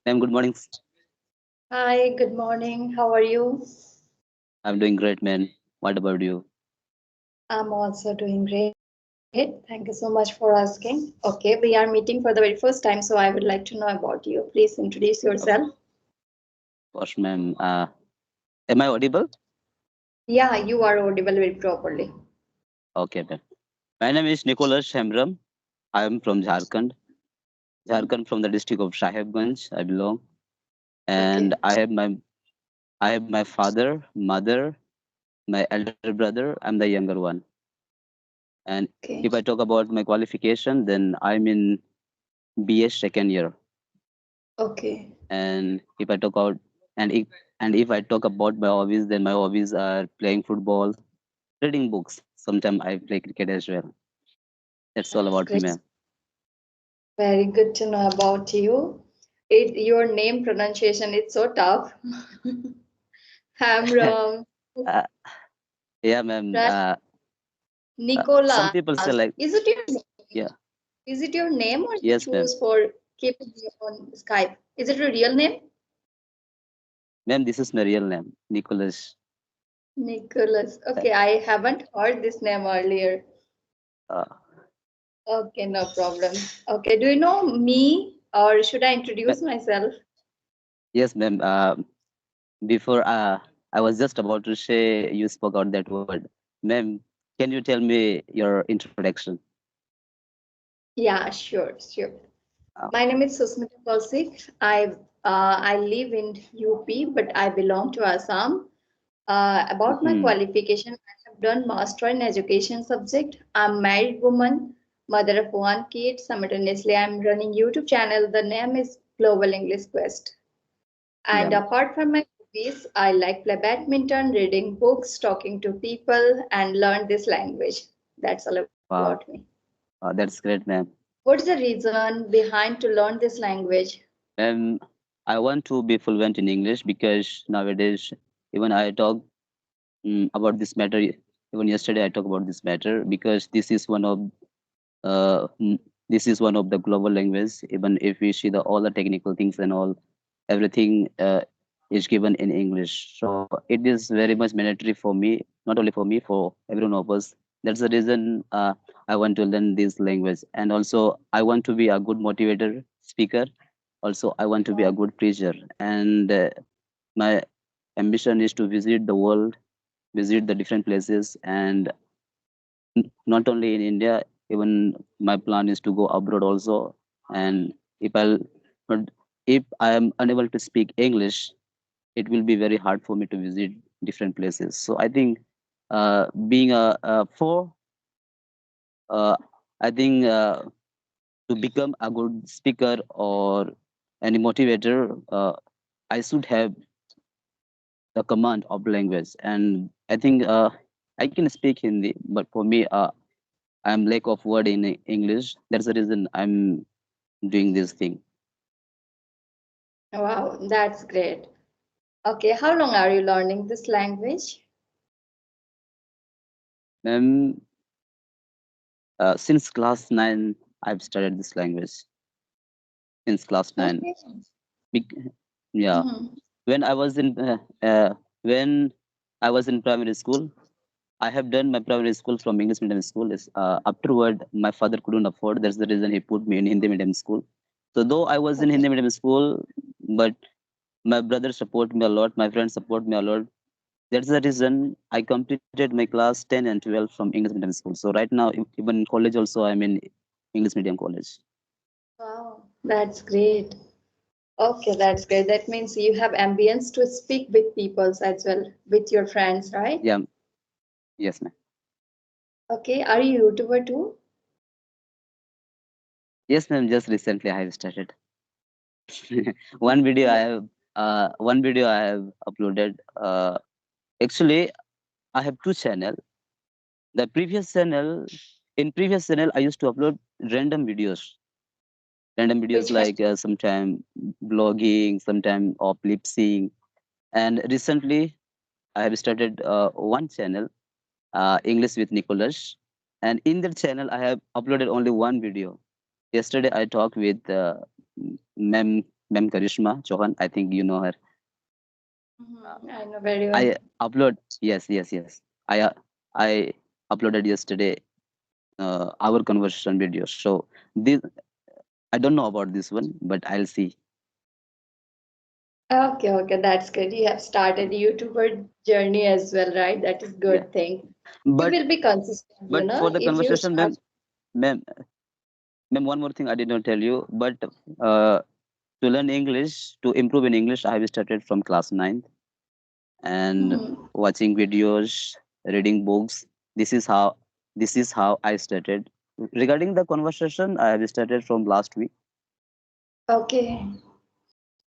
Ma'am, good morning. Hi, good morning. How are you? I'm doing great, man. What about you? I'm also doing great. Thank you so much for asking. Okay, we are meeting for the very first time, so I would like to know about you. Please introduce yourself. Of course, ma'am. Am I audible? Yeah, you are audible very properly. Okay, ma'am. My name is Nicholas Shemram. I am from Jharkhand. Jharkhand from the district of Sahibganj. I belong, and Okay, I have my father, mother, my elder brother. I'm the younger one. And if I okay, talk about my qualification, then I'm in BS second year. okay. And if I talk out and if I talk about my hobbies, then my hobbies are playing football, reading books. Sometimes I play cricket as well. That's all That's about me, great. ma'am. Very good to know about you. Your name pronunciation is so tough. Hamram, uh, yeah, ma'am. right? Some Nicolas. people say Is like, it your name? yeah, Is it your name or you yes, choose ma'am. for keeping it on Skype? Is it your real name? Ma'am, this is my real name, Nicholas. Nicholas. Uh, Okay, I haven't heard this name earlier. uh, Okay, no problem. Okay, do you know me or should I ma- introduce myself? yes, ma'am. Before I was just about to say you spoke out that word, ma'am. Can you tell me your introduction? Yeah, sure. Uh, My name is Susmita Kausik. I live in UP, but I belong to Assam. About my mhm. qualification, I have done master in education subject. I'm married woman, mother of one kid. Simultaneously, I'm running YouTube channel. The name is Global English Quest. Yeah. And apart from my hobbies, I like play badminton, reading books, talking to people, and learn this language. That's all about me. Wow. That's great, ma'am. What's the reason behind to learn this language? Um, I want to be fluent in English because nowadays, even I talk about this matter. Even yesterday, I talked about this matter because uh, mm, this is one of the global language. Even if we see the all the technical things and all, everything is given in English. So it is very much mandatory for me, not only for me, for everyone of us. That's the reason I want to learn this language, and also I want to be a good motivator speaker. Also, I want to be a good preacher, and my ambition is to visit the world, visit the different places, and not only in India, even my plan is to go abroad also. And if I'll but if I am unable to speak English, it will be very hard for me to visit different places. So I think being a for I think to become a good speaker or any motivator, I should have the command of language. And I think I can speak Hindi, but for me, I'm lack of word in English. That's the reason I'm doing this thing. Wow, that's great. Okay, how long are you learning this language? Um, since class 9, I've studied this language. Since class 9. Okay. Bec- yeah. Mhm. When I was in when I was in primary school, I have done my primary school from English medium school. Is afterward my father couldn't afford. That's the reason he put me in Hindi medium school. So though I was in Okay. Hindi medium school, but my brother support me a lot. My friends support me a lot. That's the reason I completed my class 10 and 12 from English medium school. So right now, even in college also, I'm in English medium college. Wow, that's great. Okay, that's great. That means you have ambience to speak with people as well, with your friends, right? Yeah, yes, ma'am. Okay, are you YouTuber too? Yes, ma'am. Just recently, I have started one video. I have uploaded. Actually, I have two channel. The previous channel, I used to upload random videos, random videos Which kind? like sometime blogging, sometime of lip sync, and recently I have started one channel, English with Nicholas. And in that channel, I have uploaded only one video. Yesterday, I talked with Mem. Ma'am Karishma Chauhan. I think you know her. Uh, I know very I well. upload. Yes, yes, yes. I uploaded yesterday our conversation video. So this I don't know about this one, but I'll see. Okay, okay, that's good. You have started YouTuber journey as well, right? That is Yeah. good thing. You But will be consistent, but for the if you conversation, start. ma'am, one more thing I did not tell you. But uh, to learn English, to improve in English, I have started from class 9 and Mhm. watching videos, reading books. This is how this is how I started. Regarding the conversation, I have started from last week. Okay,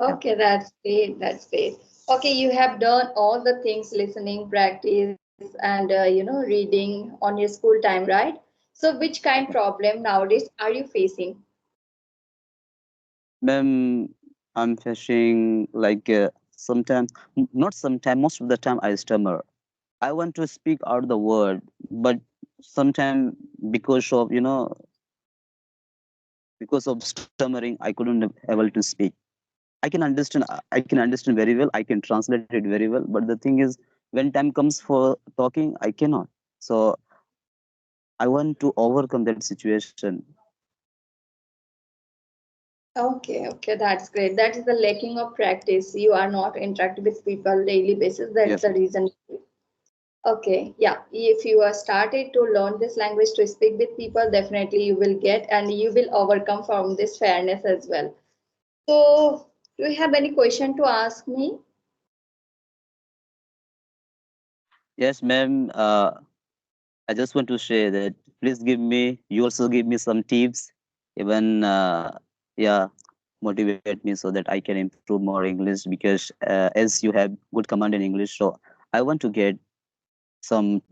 Yeah. okay, that's great. That's great. Okay, you have done all the things, listening, practice, and reading on your school time, right? So, which kind problem nowadays are you facing? Ma'am, I'm facing like sometimes, not sometimes, most of the time I stammer. I want to speak out the word, but sometimes because of because of stammering, I couldn't able to speak. I can understand. I can understand very well. I can translate it very well. But the thing is, when time comes for talking, I cannot. So I want to overcome that situation. Okay, okay, that's great. That is the lacking of practice. You are not interacting with people daily basis. That's Yes. the reason. Okay, yeah. If you are started to learn this language to speak with people, definitely you will get and you will overcome from this fairness as well. So, do you have any question to ask me? Yes, ma'am. I just want to share that please give me, you also give me some tips, even, yeah, motivate me so that I can improve more English because as you have good command in English, so I want to get some,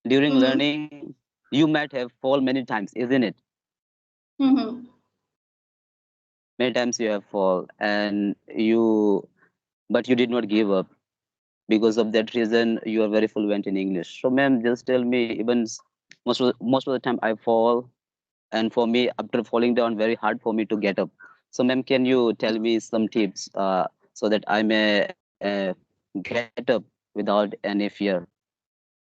during Mm-hmm. learning, you might have fall many times, isn't it? Mm-hmm. Many times you have fall and you, but you did not give up. Because of that reason, you are very fluent in English. So, ma'am, just tell me, even most of the time I fall, and for me after falling down very hard for me to get up. So ma'am, can you tell me some tips so that I may get up without any fear?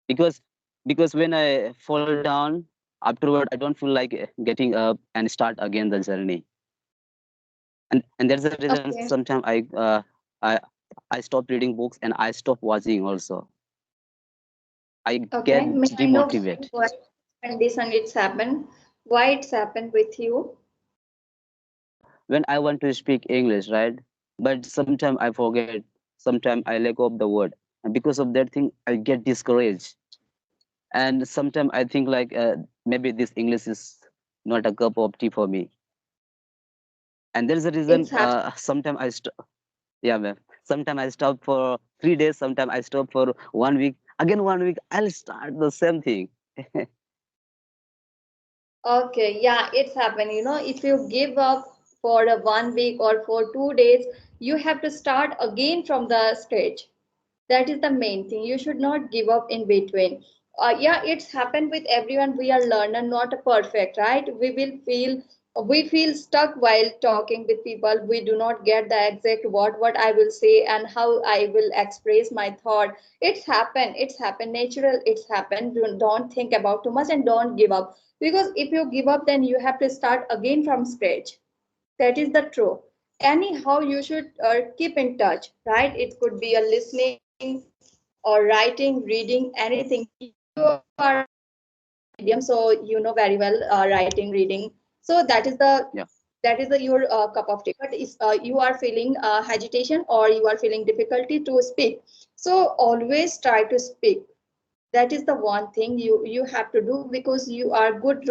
Because because when I fall down, afterward I don't feel like getting up and start again the journey. And that's the reason Okay. sometimes I I stop reading books and I stop watching also. I Okay. get May I know demotivated why condition it's happened? Why it's happened with you? when I want to speak English, right? But sometimes I forget, sometimes I let go of the word, and because of that thing, I get discouraged. And sometimes I think like maybe this English is not a cup of tea for me. And there's a reason. It's happened. Sometimes yeah, ma'am. Sometimes I stop for 3 days. Sometimes I stop for 1 week. Again, 1 week, I'll start the same thing. Okay, yeah, it's happened. If you give up for a 1 week or for 2 days, you have to start again from the scratch. That is the main thing. You should not give up in between. Yeah, it's happened with everyone. We are learner, not perfect, right? We feel stuck while talking with people. We do not get the exact what I will say and how I will express my thought. It's happened natural. It's happened. Don't think about too much and don't give up, because if you give up then you have to start again from scratch. That is the truth. Anyhow, you should keep in touch, right? It could be a listening or writing, reading, anything. You are a medium, so you know very well writing, reading. So that is your cup of tea. But if you are feeling agitation or you are feeling difficulty to speak, so always try to speak. That is the one thing you have to do, because you are good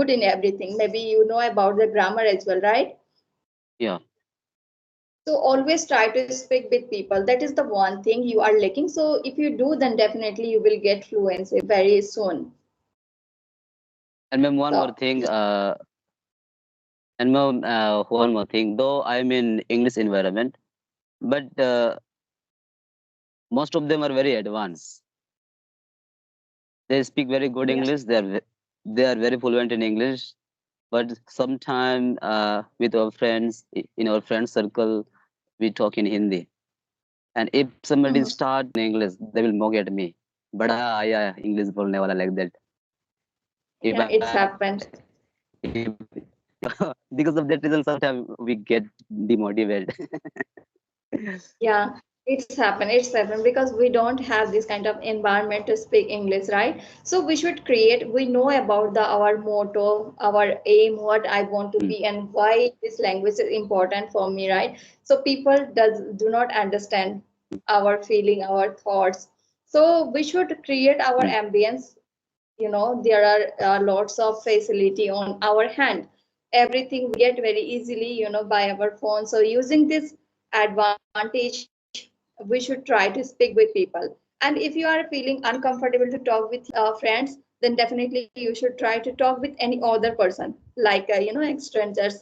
in everything. Maybe you know about the grammar as well, right? Yeah. So always try to speak with people. That is the one thing you are lacking. So if you do, then definitely you will get fluency very soon. And ma'am, one more So thing. And ma'am, one more thing. Though I'm in English environment, but most of them are very advanced. They speak very good yeah. English. They are very fluent in English. but sometime with our friends in our friend circle, we talk in Hindi. And if somebody Mhm. start in English, they will mock at me. बड़ा आया English बोलने वाला like that. If Yeah, I it's happened. because of that reason, sometimes we get demotivated. Yeah, it's happened. It's happened because we don't have this kind of environment to speak English, right? So we should create. We know about the our motto, our aim, what I want to Mm, be, and why this language is important for me, right? So people does do not understand our feeling, our thoughts. So we should create our mm, ambience. There are lots of facility on our hand. Everything we get very easily by our phone. So using this advantage, we should try to speak with people. And if you are feeling uncomfortable to talk with friends, then definitely you should try to talk with any other person, like strangers,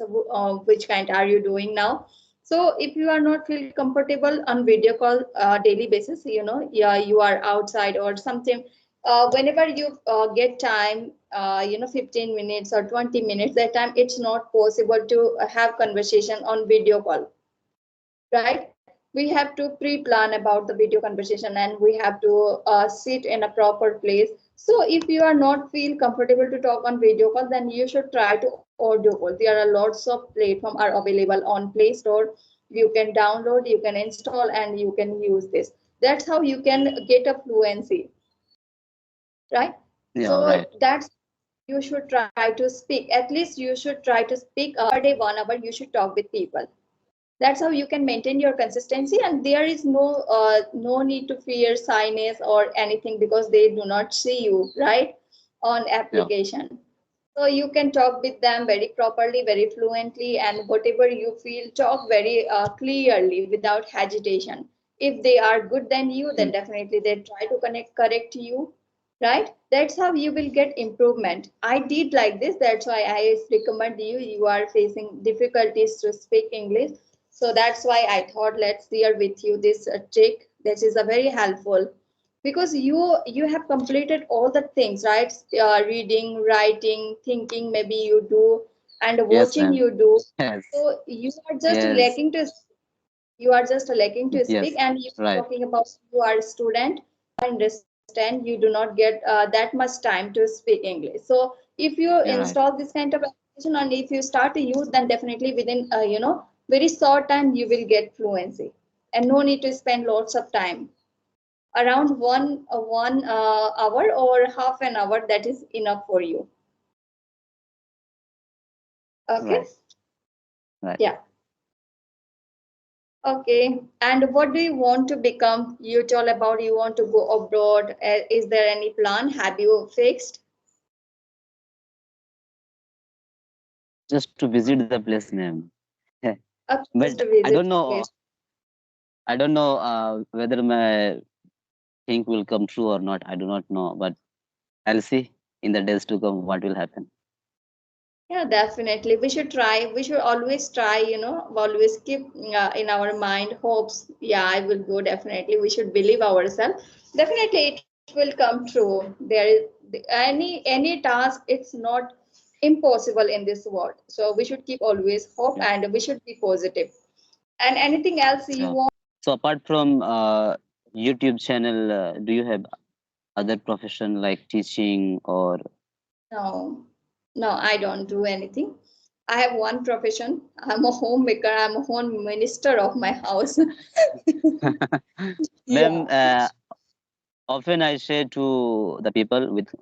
which kind are you doing now. So if you are not feel comfortable on video call daily basis, yeah, you are outside or something, whenever you get time, 15 minutes or 20 minutes, that time it's not possible to have conversation on video call, right? We have to pre-plan about the video conversation, and we have to sit in a proper place. So if you are not feel comfortable to talk on video call, then you should try to audio call. There are lots of platform are available on Play Store. You can download, you can install, and you can use this. That's how you can get a fluency, right? yeah, So right. that's you should try to speak. At least you should try to speak per day 1 hour. You should talk with people. That's how you can maintain your consistency, and there is no need to fear shyness or anything, because they do not see you, right, on Yeah, application. So you can talk with them very properly, very fluently, and whatever you feel, talk very clearly without hesitation. If they are good than you, then mm, definitely they try to correct you, right? That's how you will get improvement. I did like this. That's why I recommend you. You are facing difficulties to speak English, so that's why I thought let's share with you this trick. This is a very helpful, because you have completed all the things, right? Reading, writing, thinking, maybe you do, and yes, watching ma'am. you do. Yes, So yes, you are just lacking to speak, yes, and you right. talking about you are a student. Understand, you do not get that much time to speak English. So if you You're right. install this kind of application, and if you start to use, then definitely within very short time you will get fluency, and no need to spend lots of time. Around one hour or half an hour, that is enough for you. Okay. Right, right. Yeah. Okay. And what do you want to become? You told about you want to go abroad. Is there any plan? Have you fixed? Just to visit the place, ma'am. Just But to visit the place. I don't know whether my thing will come true or not. I do not know, but I'll see in the days to come what will happen. Yeah, definitely. We should try. We should always try, always keep in our mind hopes. Yeah, I will go definitely. We should believe ourselves. Definitely, it will come true. There is any task. It's not impossible in this world. So we should keep always hope, Yeah, and we should be positive. And anything else you yeah. want? So apart from YouTube channel, do you have other profession like teaching or? No, no, I don't do anything. I have one profession. I'm a homemaker. I'm a home minister of my house. Ma'am, Yeah. often I say to the people with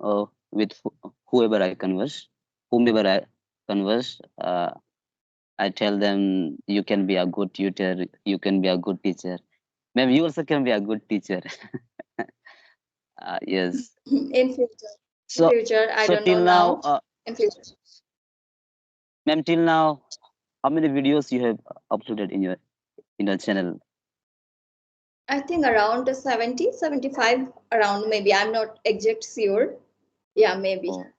whoever I converse, whomever I converse, I tell them you can be a good tutor, you can be a good teacher. Ma'am, you also can be a good teacher. Yes. In future. In So future, I so don't know till now, now. In future, ma'am, till now, how many videos you have uploaded in your channel? I think around 70, 75, around maybe. I'm not exact sure. Yeah, maybe. Or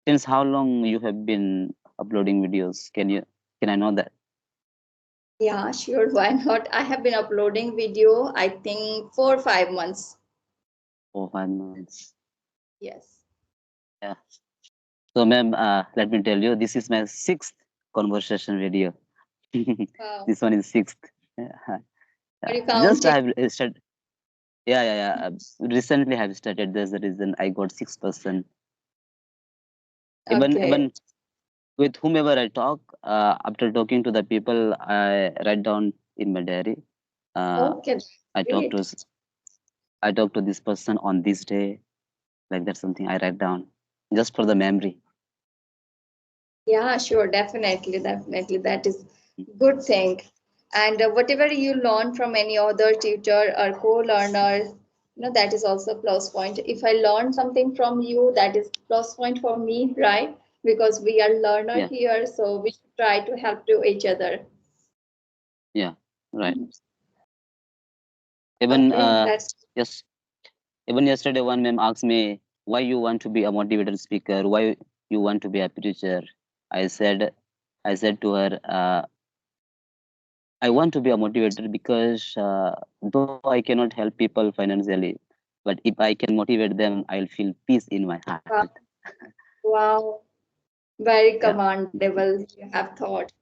since how long you have been uploading videos? Can I know that? Yeah, sure. Why not? I have been uploading video, I think 4 or 5 months. 4 5 months. Yes. Yeah. So, ma'am, let me tell you, this is my sixth conversation video. Wow. This one is sixth. Yeah. Are you Just I counting? have started. Yeah, yeah, yeah. Recently, I have started. There's the reason I got 6%. Okay. Even with whomever I talk, after talking to the people, I write down in my diary. Uh, Okay, that's I talk to great. I talk to this person on this day. Like that's something I write down just for the memory. Yeah, sure, definitely, definitely. That is good thing. And whatever you learn from any other tutor or co-learner, that is also plus point. If I learn something from you, that is plus point for me, right? Because we are learner Yeah, here, so we should try to help to each other. yeah, right. Mhm. Even Okay, that's yes, even yesterday one ma'am asked me why you want to be a motivated speaker, why you want to be a preacher. I said I said to her, I want to be a motivator because though I cannot help people financially, but if I can motivate them, I'll feel peace in my heart. wow, wow, very Yeah, commendable. You have thought.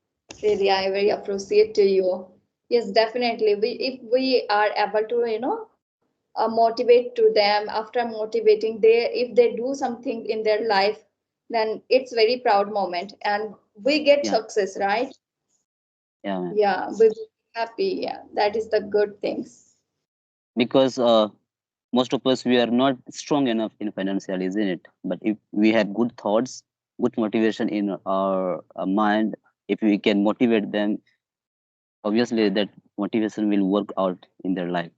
Really, I very appreciate to you. Yes, definitely. If we are able to, motivate to them, after motivating, if they do something in their life, then it's very proud moment, and we get yeah, success, right? yeah, ma'am. Yeah, we be happy. Yeah, that is the good things. Because most of us we are not strong enough in financial, isn't it? But if we have good thoughts, good motivation in our mind, if we can motivate them, obviously that motivation will work out in their life.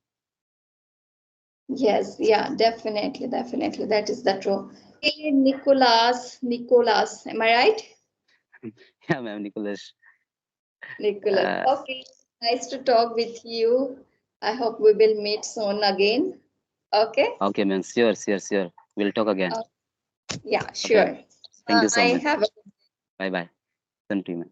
Yes, yeah, definitely, definitely. That is the true. Okay, Nicholas, am I right? Yeah, ma'am, Nicholas. Nicholas. Uh, Okay, nice to talk with you. I hope we will meet soon again. Okay? okay, ma'am. Sure, sure, sure. We'll talk again. Uh, yeah, Okay. sure. Thank you so I much. have Bye bye. Same to you, ma'am.